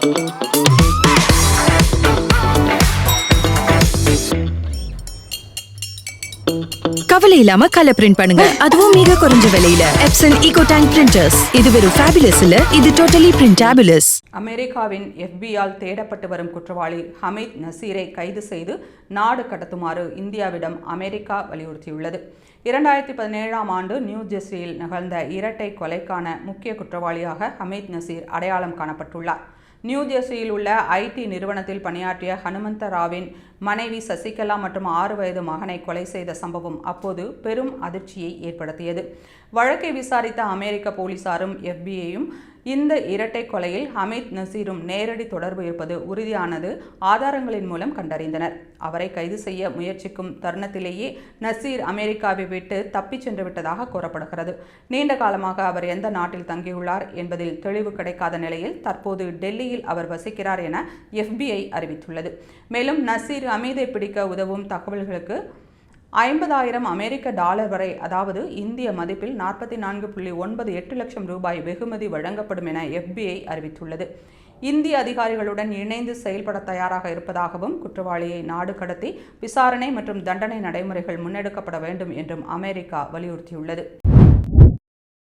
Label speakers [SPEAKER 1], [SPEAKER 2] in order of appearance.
[SPEAKER 1] கவலை இல்லாம colour print பண்ணுங்க, அதுவும் மிக குறைஞ்ச விலையில. Epson EcoTank printers. இது வெறும் ஃபேபுலஸ் இல்ல, இது டோட்டலி பிரிண்டபிளஸ்.
[SPEAKER 2] அமெரிக்காவின் FBI-யால் தேடப்பட்டு வரும் குற்றவாளி ஹமீத் நசீரை கைது செய்து நாடு கடத்துமாறு இந்தியாவிடம் அமெரிக்கா வலியுறுத்தியுள்ளது. 2017ஆம் ஆண்டு நியூ ஜெர்சியில் நிகழ்ந்த இரட்டை கொலைக்கான முக்கிய குற்றவாளியாக ஹமீத் நசீர் அடையாளம் காணப்பட்டுள்ளார். நியூ ஜெர்சியில் உள்ள IT நிறுவனத்தில் பணியாற்றிய ஹனுமந்த ராவின் மனைவி சசிகலா மற்றும் 6 வயது மகனை கொலை செய்த சம்பவம் அப்போது பெரும் அதிர்ச்சியை ஏற்படுத்தியது. வழக்கை விசாரித்த அமெரிக்க போலீசாரும் FBI-யும் இந்த இரட்டை கொலையில் ஹமீத் நசீரும் நேரடி தொடர்பு இருப்பது உறுதியானது ஆதாரங்களின் மூலம் கண்டறிந்தனர். அவரை கைது செய்ய முயற்சிக்கும் தருணத்திலேயே நசீர் அமெரிக்காவை விட்டு தப்பிச் சென்று விட்டதாக கூறப்படுகிறது. நீண்ட காலமாக அவர் எந்த நாட்டில் தங்கியுள்ளார் என்பதில் தெளிவு கிடைக்காத நிலையில் தற்போது டெல்லியில் அவர் வசிக்கிறார் என FBI அறிவித்துள்ளது. மேலும் நசீர் ஹமீதை பிடிக்க உதவும் தகவல்களுக்கு $50,000 அமெரிக்க டாலர் வரை, அதாவது இந்திய மதிப்பில் 44.98 லட்சம் ரூபாய் வெகுமதி வழங்கப்படும் என FBI அறிவித்துள்ளது. இந்திய அதிகாரிகளுடன் இணைந்து செயல்பட தயாராக இருப்பதாகவும் குற்றவாளியை நாடு கடத்தி விசாரணை மற்றும் தண்டனை நடைமுறைகள் முன்னெடுக்கப்பட வேண்டும் என்றும் அமெரிக்கா வலியுறுத்தியுள்ளது.